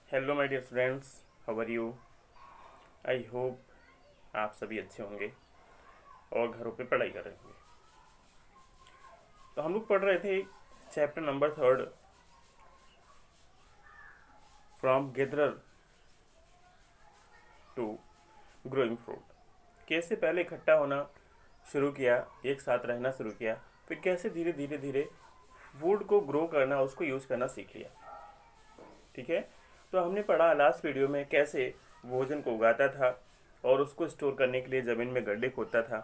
Hello my dear friends, how are you. I hope आप सभी अच्छे होंगे और घरों पे पढ़ाई कर रहे होंगे। तो हम लोग पढ़ रहे थे chapter number 3 from gatherer to growing fruit. कैसे पहले इकट्ठा होना शुरू किया, एक साथ रहना शुरू किया, फिर कैसे धीरे धीरे धीरे फूड को ग्रो करना, उसको यूज़ करना सीख लिया। ठीक है। तो हमने पढ़ा लास्ट वीडियो में कैसे भोजन को उगाता था और उसको स्टोर करने के लिए ज़मीन में गड्ढे खोदता था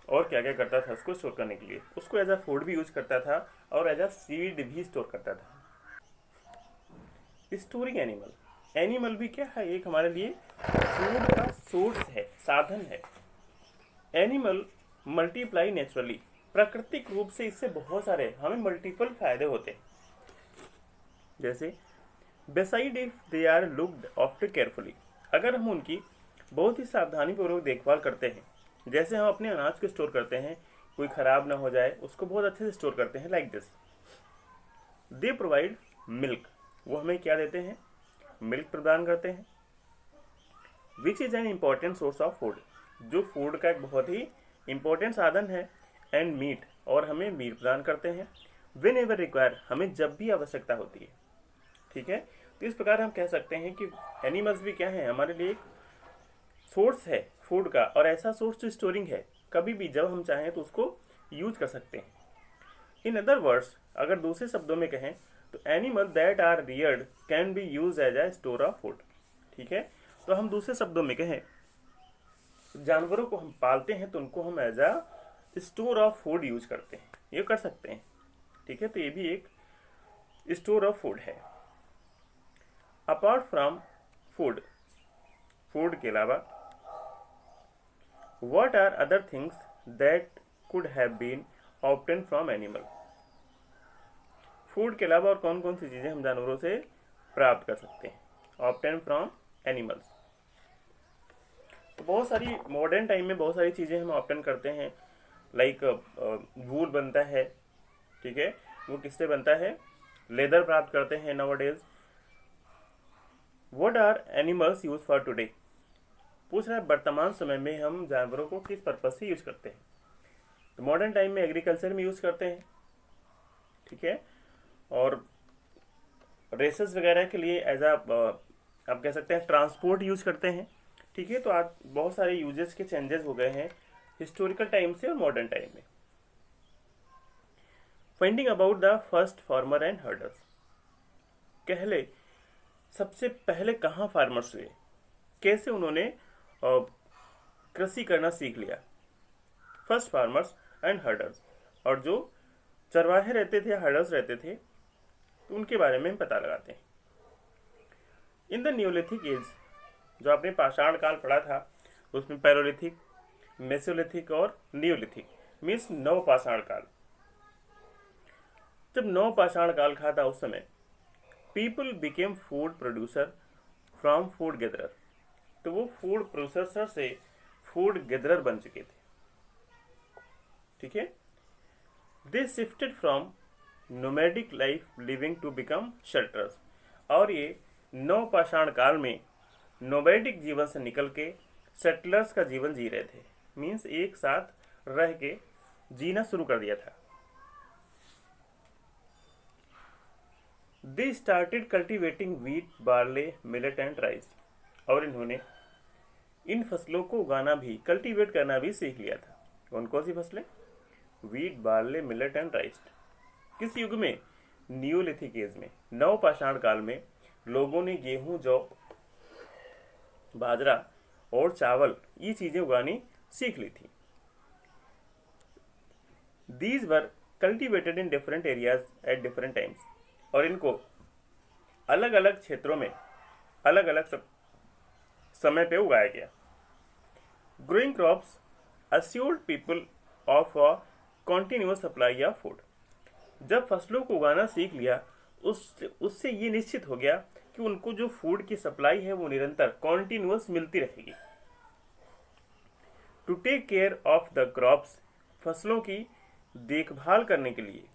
और क्या क्या करता था उसको स्टोर करने के लिए। उसको एज अ फूड भी यूज करता था और एज अ सीड भी स्टोर करता था। स्टोरिंग एनिमल, एनिमल भी क्या है, एक हमारे लिए फूड का सोर्स है, साधन है। एनिमल मल्टीप्लाई नेचुरली, प्राकृतिक रूप से इससे बहुत सारे हमें मल्टीपल फायदे होते हैं। जैसे beside if they are looked after carefully, अगर हम उनकी बहुत ही सावधानी पूर्वक देखभाल करते हैं, जैसे हम अपने अनाज को स्टोर करते हैं, कोई खराब ना हो जाए, उसको बहुत अच्छे से स्टोर करते हैं, like this. They provide milk, वो हमें क्या देते हैं, मिल्क प्रदान करते हैं। Which is an important source of food, जो फूड का एक बहुत ही इंपॉर्टेंट साधन है। एंड मीट, और हमें मीट प्रदान करते हैं। वेन एवर रिक्वायर, हमें जब भी आवश्यकता होती है। ठीक है। तो इस प्रकार हम कह सकते हैं कि एनिमल्स भी क्या है, हमारे लिए एक सोर्स है फूड का, और ऐसा सोर्स जो स्टोरिंग है, कभी भी जब हम चाहें तो उसको यूज कर सकते हैं। इन अदर वर्ड्स, अगर दूसरे शब्दों में कहें तो animal that are reared can be use as a store of food. ठीक है। तो हम दूसरे शब्दों में कहें, जानवरों को हम पालते हैं तो उनको हम as a store of food use करते हैं, ये कर सकते हैं। ठीक है। तो ये भी एक स्टोर ऑफ फूड है। अपार्ट फ्रॉम फूड, फूड के अलावा what are other things that could have been obtained from animal, food के अलावा और कौन कौन सी चीज़ें हम जानवरों से प्राप्त कर सकते हैं, ऑब्टेन फ्रॉम एनिमल्स। तो बहुत सारी मॉडर्न टाइम में बहुत सारी चीज़ें हम ऑब्टेन करते हैं, लाइक वूल बनता है। ठीक है। वो किससे बनता है, लेदर प्राप्त करते हैं nowadays. What are animals use for today, पूछ रहा है वर्तमान समय में हम जानवरों को किस पर्पज से यूज करते हैं। तो मॉडर्न टाइम में एग्रीकल्चर में यूज करते हैं। ठीक है। और रेसेस वगैरह के लिए एज आ आप कह सकते हैं ट्रांसपोर्ट यूज करते हैं। ठीक है। तो आज बहुत सारे यूजेस के चेंजेस हो गए हैं हिस्टोरिकल टाइम से और मॉडर्न टाइम में। Finding about the first farmer and herders, कहले सबसे पहले कहाँ फार्मर्स हुए, कैसे उन्होंने कृषि करना सीख लिया। फर्स्ट फार्मर्स एंड हर्डर्स, और जो चरवाहे रहते थे, हर्डर्स रहते थे, तो उनके बारे में हम पता लगाते हैं। इन द न्यूलिथिक एज, जो आपने पाषाण काल पढ़ा था, उसमें पैरोलिथिक, मेसोलिथिक और न्यूलिथिक मीन्स नव पाषाण काल। जब नव पाषाण काल था उस समय people became food producer from food gatherer, तो वो फूड प्रोसेसर से फूड गेदरर बन चुके थे। ठीक है। They shifted from nomadic life living to become shelters, और ये नव पाषाण काल में नोमैडिक जीवन से निकल के सेटलर्स का जीवन जी रहे थे, मीन्स एक साथ रह के जीना शुरू कर दिया था। They started cultivating wheat, barley, millet and rice, और इन्होंने इन फसलों को उगाना भी, कल्टीवेट करना भी सीख लिया था। कौन कौन सी फसलें, wheat, barley, millet and rice. किस युग में, न्यूलिथिक एज में, नव पाषाण काल में लोगों ने गेहूं, जौ, बाजरा और चावल, ये चीजें उगानी सीख ली थी। These were cultivated in different areas at different times, और इनको अलग अलग क्षेत्रों में अलग अलग समय पे उगाया गया। Growing crops assured people of a continuous supply of food, जब फसलों को उगाना सीख लिया उससे ये निश्चित हो गया कि उनको जो फूड की सप्लाई है वो निरंतर कॉन्टिन्यूअस मिलती रहेगी। To take care of the crops, फसलों की देखभाल करने के लिए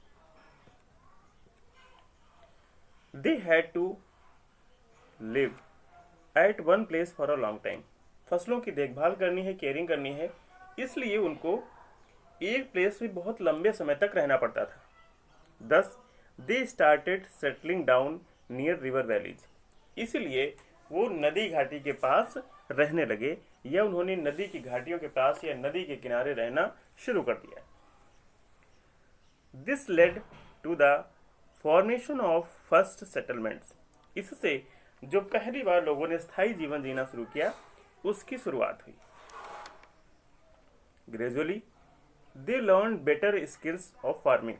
they had to live at one place for a long time. फसलों की देखभाल करनी है, केयरिंग करनी है, इसलिए उनको एक प्लेस में बहुत लंबे समय तक रहना पड़ता था। दस they started settling down near river valleys. इसलिए वो नदी घाटी के पास रहने लगे, या उन्होंने नदी की घाटियों के पास या नदी के किनारे रहना शुरू कर दिया। This led to the formation of first settlements. इससे जो पहली बार लोगों ने स्थायी जीवन जीना शुरू किया उसकी शुरुआत हुई। Gradually they learn better skills of farming.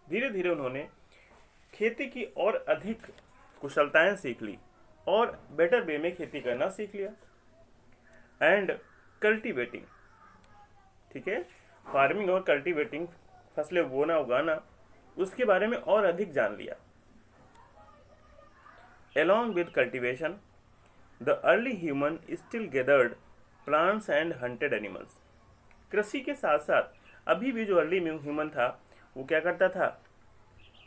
धीरे धीरे उन्होंने खेती की और अधिक कुशलताएं सीख ली और बेटर वे में खेती करना सीख लिया। एंड कल्टीवेटिंग, ठीक है, फार्मिंग और कल्टीवेटिंग, फसलें बोना उगाना, उसके बारे में और अधिक जान लिया। Along with cultivation, the early human still gathered plants and hunted animals. कृषि के साथ साथ अभी भी जो अर्ली ह्यूमन था वो क्या करता था,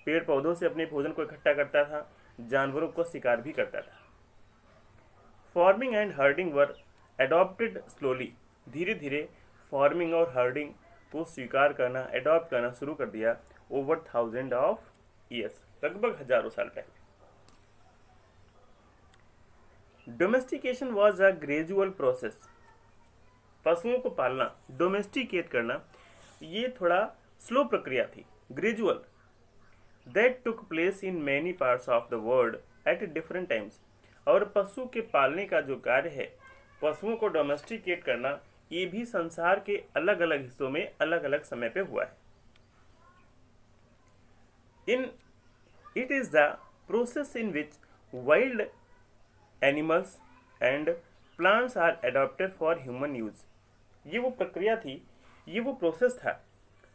पेड़ पौधों से अपने भोजन को इकट्ठा करता था, जानवरों को शिकार भी करता था। Farming and herding were adopted slowly. धीरे धीरे फार्मिंग और हर्डिंग को स्वीकार करना, एडॉप्ट करना शुरू कर दिया ओवर थाउजेंड ऑफ ईयर्स, लगभग हजारों साल पहले। Domestication was a gradual process. पशुओं को पालना, डोमेस्टिकेट करना, ये थोड़ा स्लो प्रक्रिया थी, gradual, that took place in many parts of the world at different times. और पशु के पालने का जो कार्य है, पशुओं को डोमेस्टिकेट करना, ये भी संसार के अलग अलग हिस्सों में अलग अलग समय पे हुआ है। In it is the process in which wild animals and plants are adopted for human use. ये वो प्रक्रिया थी, ये वो प्रोसेस था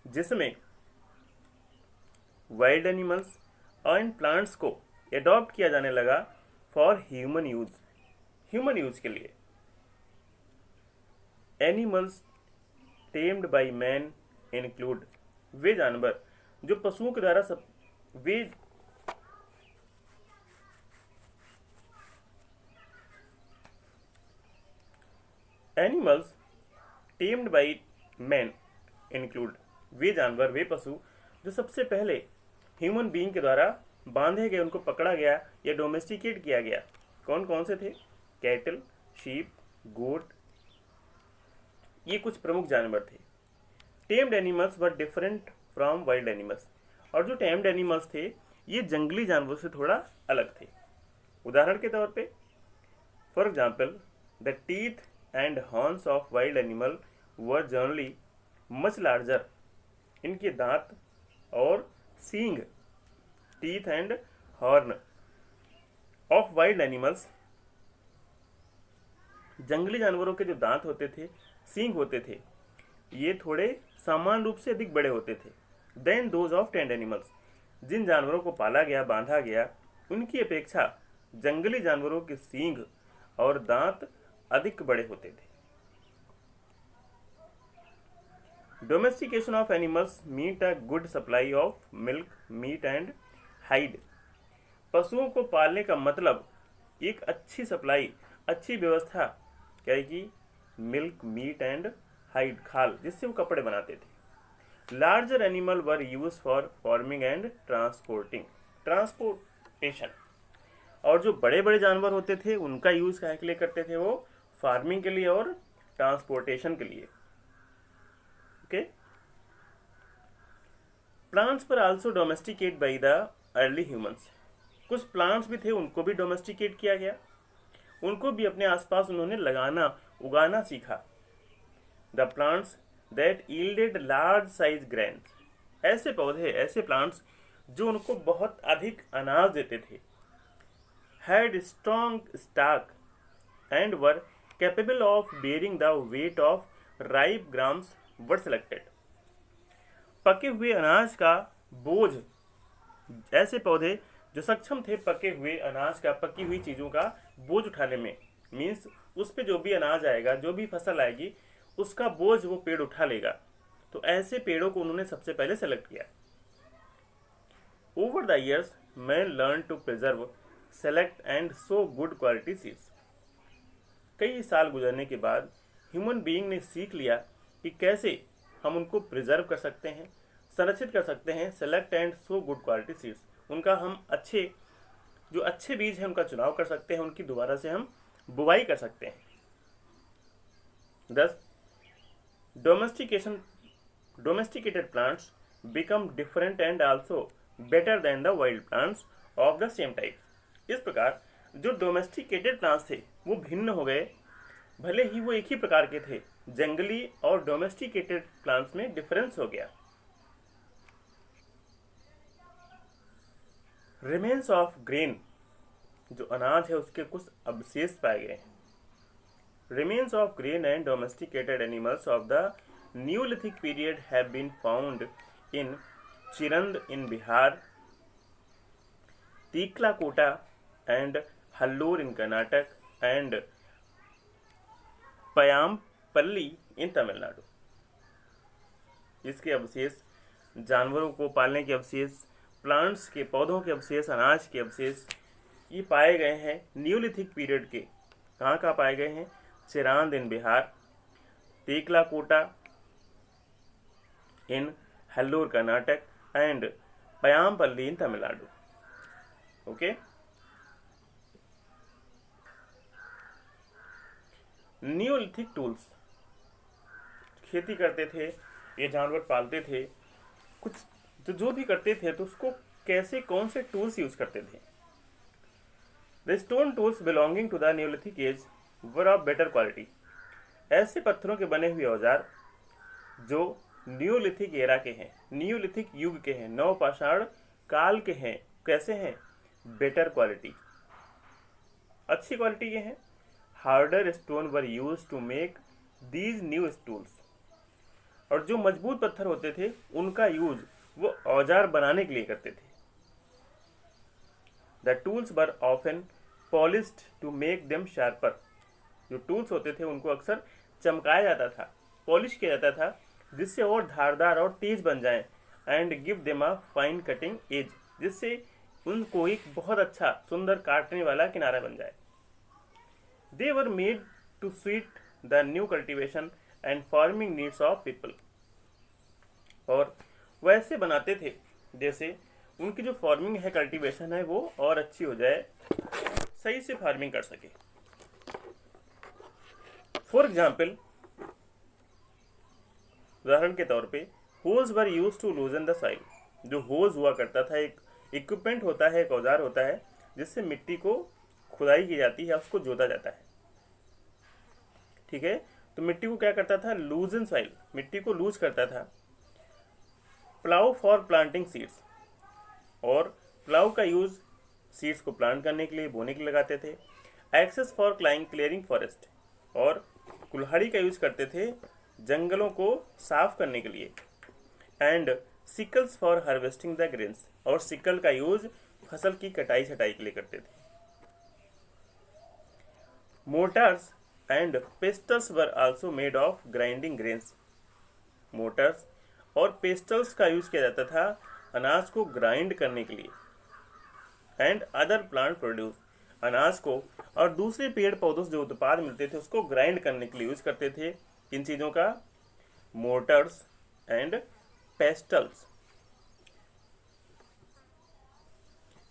जिसमें वाइल्ड एनिमल्स एंड प्लांट्स को एडॉप्ट किया जाने लगा फॉर ह्यूमन यूज के लिए। Animals tamed by man include, वे जानवर जो पशुओं के द्वारा animals tamed by man include, वे जानवर, वे पशु जो सबसे पहले ह्यूमन बीइंग के द्वारा बांधे गए, उनको पकड़ा गया या डोमेस्टिकेट किया गया। कौन कौन से थे? कैटल, शीप, गोट, ये कुछ प्रमुख जानवर थे। Tamed animals were different from wild animals, और जो टेम्ड एनिमल्स थे ये जंगली जानवरों से थोड़ा अलग थे। उदाहरण के तौर पे, for example, the teeth and horns of wild animal were generally much larger. इनके दांत और सींग, teeth and horn of wild animals, जंगली जानवरों के जो दांत होते थे, सींग होते थे, ये थोड़े समान रूप से अधिक बड़े होते थे। Then those of tame animals, जिन जानवरों को पाला गया, बांधा गया, उनकी अपेक्षा जंगली जानवरों के सींग और दांत अधिक बड़े होते थे। Domestication of animals meant a good supply of milk, meat and hide. पशुओं को पालने का मतलब एक अच्छी सप्लाई, अच्छी व्यवस्था क्या है कि मिल्क, मीट एंड हाइड, खाल, जिससे वो कपड़े बनाते थे। Larger animal were use for farming and transportation, और जो बड़े बड़े जानवर होते थे उनका यूज क्या के लिए करते थे? वो फार्मिंग के लिए और ट्रांसपोर्टेशन के लिए। ओके, प्लांट्स पर also domesticate by the early humans. कुछ प्लांट्स भी थे, उनको भी डोमेस्टिकेट किया गया, उनको भी अपने आसपास उन्होंने लगाना, उगाना सीखा। The plants that yielded large size grains, ऐसे पौधे, ऐसे प्लांट्स जो उनको बहुत अधिक अनाज देते थे। Had strong stock and were capable of bearing the weight of ripe grams were selected. पके हुए अनाज का बोझ, ऐसे पौधे जो सक्षम थे पके हुए अनाज का, पकी हुई चीजों का बोझ उठाने में, मीन्स उस पे जो भी अनाज आएगा, जो भी फसल आएगी, उसका बोझ वो पेड़ उठा लेगा। तो ऐसे पेड़ों को उन्होंने सबसे पहले सेलेक्ट किया। Over the years man learn to preserve, select and sow good quality seeds. कई साल गुजरने के बाद ह्यूमन बीइंग ने सीख लिया कि कैसे हम उनको प्रिजर्व कर सकते हैं, संरक्षित कर सकते हैं, select and sow good quality seeds, उनका हम जो अच्छे बीज हैं उनका चुनाव कर सकते हैं, उनकी दोबारा से हम बुवाई कर सकते हैं। 10. Domesticated plants become different and also better than the wild plants of the same type. इस प्रकार जो डोमेस्टिकेटेड प्लांट्स थे वो भिन्न हो गए, भले ही वो एक ही प्रकार के थे। जंगली और डोमेस्टिकेटेड प्लांट्स में डिफरेंस हो गया। रिमेन्स ऑफ ग्रेन, जो अनाज है उसके कुछ अवशेष पाए गए हैं। Remains of grain and domesticated animals of the Neolithic period have been found in Chirand in Bihar, Tiklakota and Hallur in Karnataka, and Payampalli in Tamil Nadu. इसके अवशेष, जानवरों को पालने के अवशेष, प्लांट्स के पौधों के अवशेष, अनाज के अवशेष, ये पाए गए हैं न्यूलिथिक पीरियड के। कहाँ पाए गए हैं? Chirand in Bihar, Tekkalakota in Hallur Karnataka and Paiyampalli in Tamil Nadu. Okay, neolithic tools, खेती करते थे, ये जानवर पालते थे, कुछ जो भी करते थे तो उसको कैसे, कौन से टूल्स यूज करते थे? The stone tools belonging to the neolithic age were of better quality. ऐसे पत्थरों के बने हुए औजार जो न्यूलिथिक एरा के हैं, न्यूलिथिक युग के हैं, नवपाषाण काल के हैं, कैसे हैं? बेटर क्वालिटी, अच्छी क्वालिटी के हैं। Harder stone were use to make these new tools, और जो मजबूत पत्थर होते थे उनका यूज वो औजार बनाने के लिए करते थे। The tools were often polished to make them sharper, जो टूल्स होते थे उनको अक्सर चमकाया जाता था, पॉलिश किया जाता था, जिससे और धारदार और तेज बन जाएं। And give them a fine cutting edge, जिससे उनको एक बहुत अच्छा सुंदर काटने वाला किनारा बन जाए। They were made to suit the new cultivation and farming needs of people, और वैसे बनाते थे जैसे उनकी जो फार्मिंग है, कल्टीवेशन है, वो और अच्छी हो जाए, सही से फार्मिंग कर सके। फॉर एग्जाम्पल, उदाहरण के तौर पे, hoes were use to loosen the soil. जो होज हुआ करता था, एक इक्विपमेंट होता है, एक औजार होता है जिससे मिट्टी को खुदाई की जाती है, उसको जोता जाता है। ठीक है, तो मिट्टी को क्या करता था? लूजन सॉइल, मिट्टी को लूज करता था। प्लाउ फॉर प्लांटिंग सीड्स, और प्लाउ का यूज सीड्स को प्लांट करने के लिए, बोने के लिए लगाते थे। एक्सेस फॉर क्लियरिंग फॉरेस्ट, और कुल्हाड़ी का यूज करते थे जंगलों को साफ करने के लिए। And sicles for harvesting the grains, और सिकल का यूज फसल की कटाई छटाई के लिए करते थे। Motors and pastels were also made of grinding grains. Motors और पेस्टल्स का यूज किया जाता था अनाज को ग्राइंड करने के लिए। एंड अदर प्लांट प्रोड्यूस, अनाज को और दूसरे पेड़ पौधों से जो उत्पाद मिलते थे उसको ग्राइंड करने के लिए यूज करते थे। इन चीजों का Motors and pastels.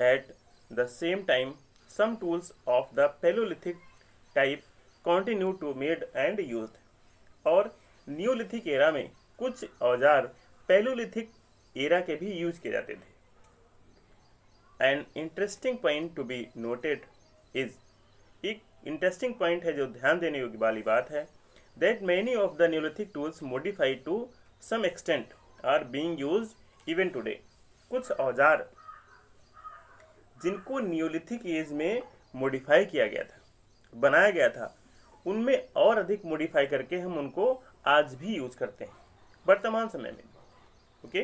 At the same time some tools of the Paleolithic type continue to made and used। और न्यूलिथिक एरा में कुछ औजार पैलोलिथिक एरा के भी यूज किए जाते थे। An interesting point to be noted is, एक इंटरेस्टिंग पॉइंट है जो ध्यान देने योग्य वाली बात है, that many of the neolithic tools modified to some extent are being used even today. कुछ औजार जिनको न्यूलिथिक एज में मॉडिफाई किया गया था, बनाया गया था, उनमें और अधिक मॉडिफाई करके हम उनको आज भी यूज करते हैं वर्तमान समय में। ओके।